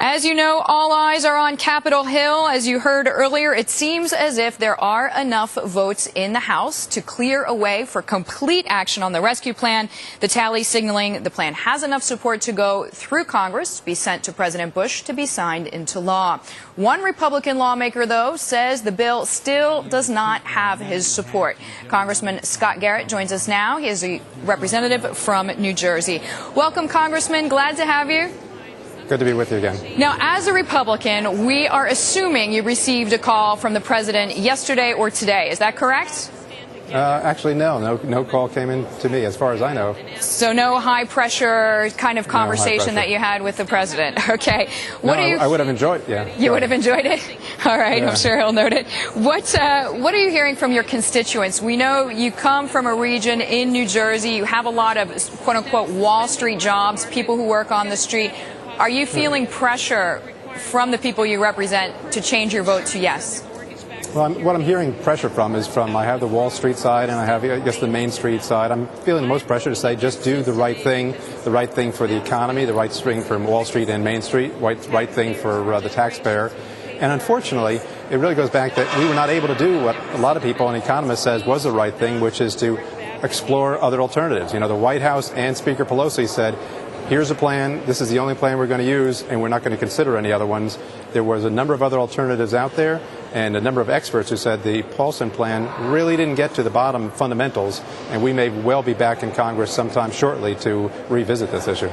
As you know, all eyes are on Capitol Hill. As you heard earlier, it seems as if there are enough votes in the House to clear a way for complete action on the rescue plan. The tally signaling the plan has enough support to go through Congress, be sent to President Bush to be signed into law. One Republican lawmaker, though, says the bill still does not have his support. Congressman Scott Garrett joins us now. He is a representative from New Jersey. Welcome, Congressman. Glad to have you. Good to be with you again. Now, as a Republican, we are assuming you received a call from the president yesterday or today. Is that correct? Actually, no call came in to me, as far as I know. So no high-pressure kind of conversation that you had with the president. Okay. I would have enjoyed it, yeah. You would have enjoyed it? All right, yeah. I'm sure he'll note it. What are you hearing from your constituents? We know you come from a region in New Jersey. You have a lot of, quote-unquote, Wall Street jobs, people who work on the street. Are you feeling pressure from the people you represent to change your vote to yes? Well, what I'm hearing pressure from is I have the Wall Street side and I have, I guess, the Main Street side. I'm feeling the most pressure to say just do the right thing for the economy, the right thing for Wall Street and Main Street, right thing for the taxpayer. And unfortunately, it really goes back that we were not able to do what a lot of people and economists says was the right thing, which is to explore other alternatives. You know, the White House and Speaker Pelosi said, here's a plan, this is the only plan we're going to use, and we're not going to consider any other ones. There was a number of other alternatives out there, and a number of experts who said the Paulson plan really didn't get to the bottom fundamentals, and we may well be back in Congress sometime shortly to revisit this issue.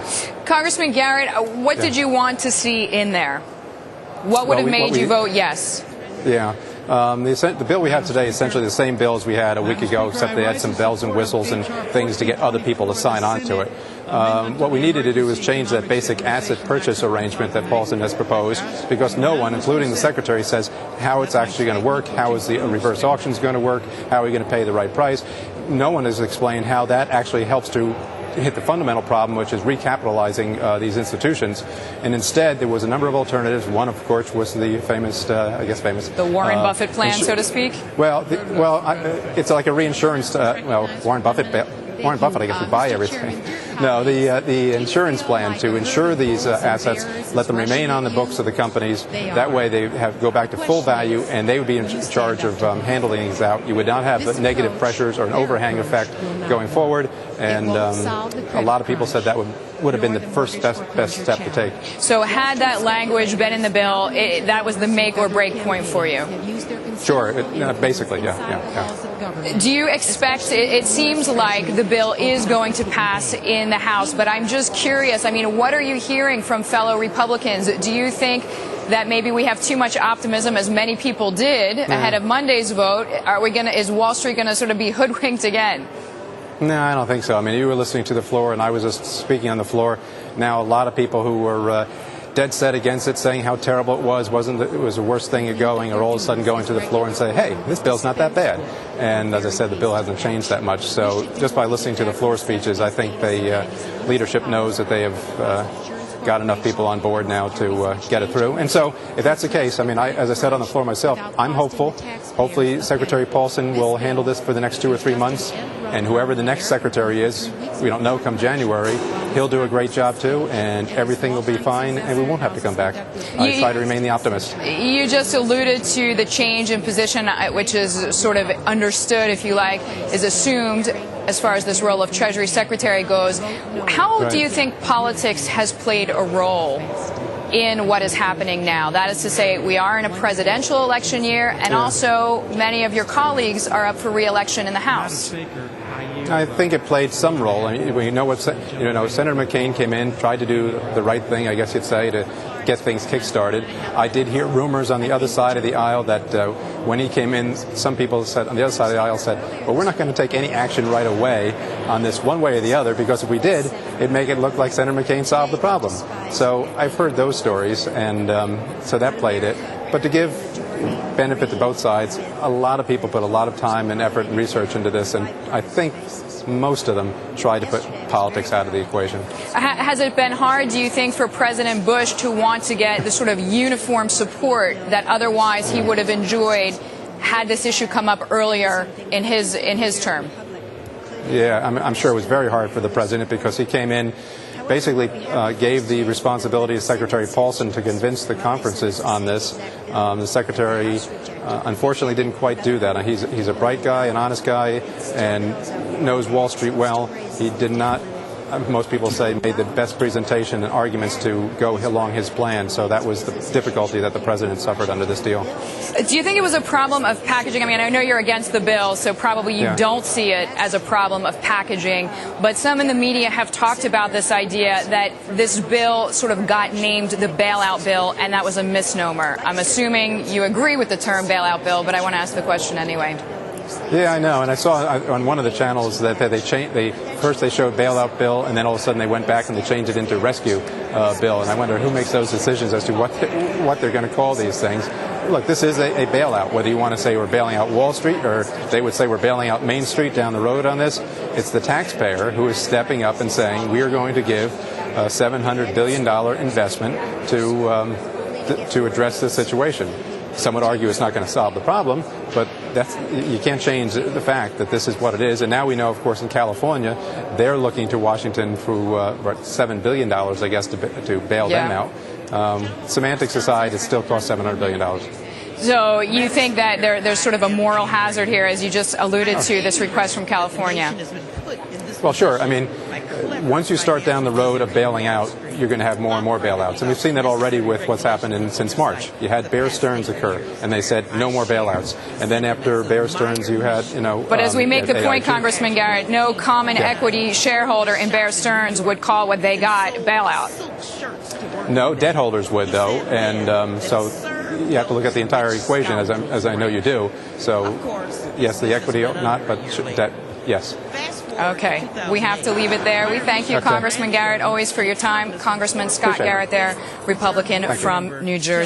Congressman Garrett, what did you want to see in there? What would have made you vote yes? Yeah. The bill we have today is essentially the same bill as we had a week ago, except they had some bells and whistles and things to get other people to sign on to it. What we needed to do is change that basic asset purchase arrangement that Paulson has proposed, because no one, including the Secretary, says how it's actually going to work, how is the reverse auctions going to work, how are we going to pay the right price. No one has explained how that actually helps to hit the fundamental problem, which is recapitalizing these institutions. And instead, there was a number of alternatives. One, of course, was the famous, the Warren Buffett plan, so to speak? Well, it's like a reinsurance, Warren Buffett, I guess, would buy everything. No, the insurance plan to insure these assets, let them remain on the books of the companies. That way they go back to full value, and they would be in charge of handling these out. You would not have the negative pressures or an overhang effect going forward. And a lot of people said that would have been the first best step to take. So had that language been in the bill, that was the make or break point for you? Sure, basically, yeah. Do you expect, it seems like the bill is going to pass in the House, but I'm just curious, I mean, what are you hearing from fellow Republicans? Do you think that maybe we have too much optimism, as many people did, ahead of Monday's vote? Is Wall Street going to sort of be hoodwinked again? No, I don't think so. I mean, you were listening to the floor, and I was just speaking on the floor. Now, a lot of people who were dead set against it, saying how terrible it was the worst thing going, or all of a sudden going to the floor and say, hey, this bill's not that bad. And as I said, the bill hasn't changed that much. So just by listening to the floor speeches, I think the leadership knows that they have got enough people on board now to get it through. And so if that's the case, I mean, as I said on the floor myself, I'm hopeful. Hopefully Secretary Paulson will handle this for the next 2 or 3 months, and whoever the next secretary is, we don't know, come January, he'll do a great job too, and everything will be fine, and we won't have to come back. I try to remain the optimist. You just alluded to the change in position, which is sort of understood, if you like, is assumed as far as this role of Treasury Secretary goes. How do you think politics has played a role in what is happening now? That is to say, we are in a presidential election year, and also many of your colleagues are up for re-election in the House. I think it played some role. I mean, Senator McCain came in, tried to do the right thing, I guess you'd say, to get things kick-started. I did hear rumors on the other side of the aisle that when he came in, some people said on the other side of the aisle said, well, we're not going to take any action right away on this one way or the other, because if we did, it'd make it look like Senator McCain solved the problem. So I've heard those stories, and so that played it. But to give benefit to both sides, a lot of people put a lot of time and effort and research into this, and I think most of them tried to put politics out of the equation. Has it been hard, do you think, for President Bush to want to get the sort of uniform support that otherwise he would have enjoyed had this issue come up earlier in his term? Yeah, I'm sure it was very hard for the president, because he came in basically gave the responsibility to Secretary Paulson to convince the conferences on this. The Secretary unfortunately didn't quite do that. He's a bright guy, an honest guy, and knows Wall Street well. He did not, most people say, made the best presentation and arguments to go along his plan. So that was the difficulty that the president suffered under this deal. Do you think it was a problem of packaging? I mean, I know you're against the bill, so probably you don't see it as a problem of packaging. But some in the media have talked about this idea that this bill sort of got named the bailout bill, and that was a misnomer. I'm assuming you agree with the term bailout bill, but I want to ask the question anyway. Yeah, I know, and I saw on one of the channels that they first they showed bailout bill, and then all of a sudden they went back and they changed it into rescue bill, and I wonder who makes those decisions as to what they're going to call these things. Look, this is a bailout, whether you want to say we're bailing out Wall Street or they would say we're bailing out Main Street down the road on this. It's the taxpayer who is stepping up and saying we are going to give a $700 billion investment to address this situation. Some would argue it's not going to solve the problem, but you can't change the fact that this is what it is. And now we know, of course, in California, they're looking to Washington for $7 billion, I guess, to bail them out. Semantics aside, it still costs $700 billion. So you think that there's sort of a moral hazard here, as you just alluded to, this request from California? Well, sure. I mean, once you start down the road of bailing out, you're going to have more and more bailouts. And we've seen that already with what's happened since March. You had Bear Stearns occur, and they said no more bailouts. And then after Bear Stearns, you had, But as we make the point, Congressman Garrett, no common equity shareholder in Bear Stearns would call what they got bailout. No, debt holders would, though. And so you have to look at the entire equation, as I know you do. So, yes, the equity not, but debt, yes. Okay. We have to leave it there. We thank you, Congressman Garrett, always for your time. Congressman Scott Garrett there, Republican from New Jersey.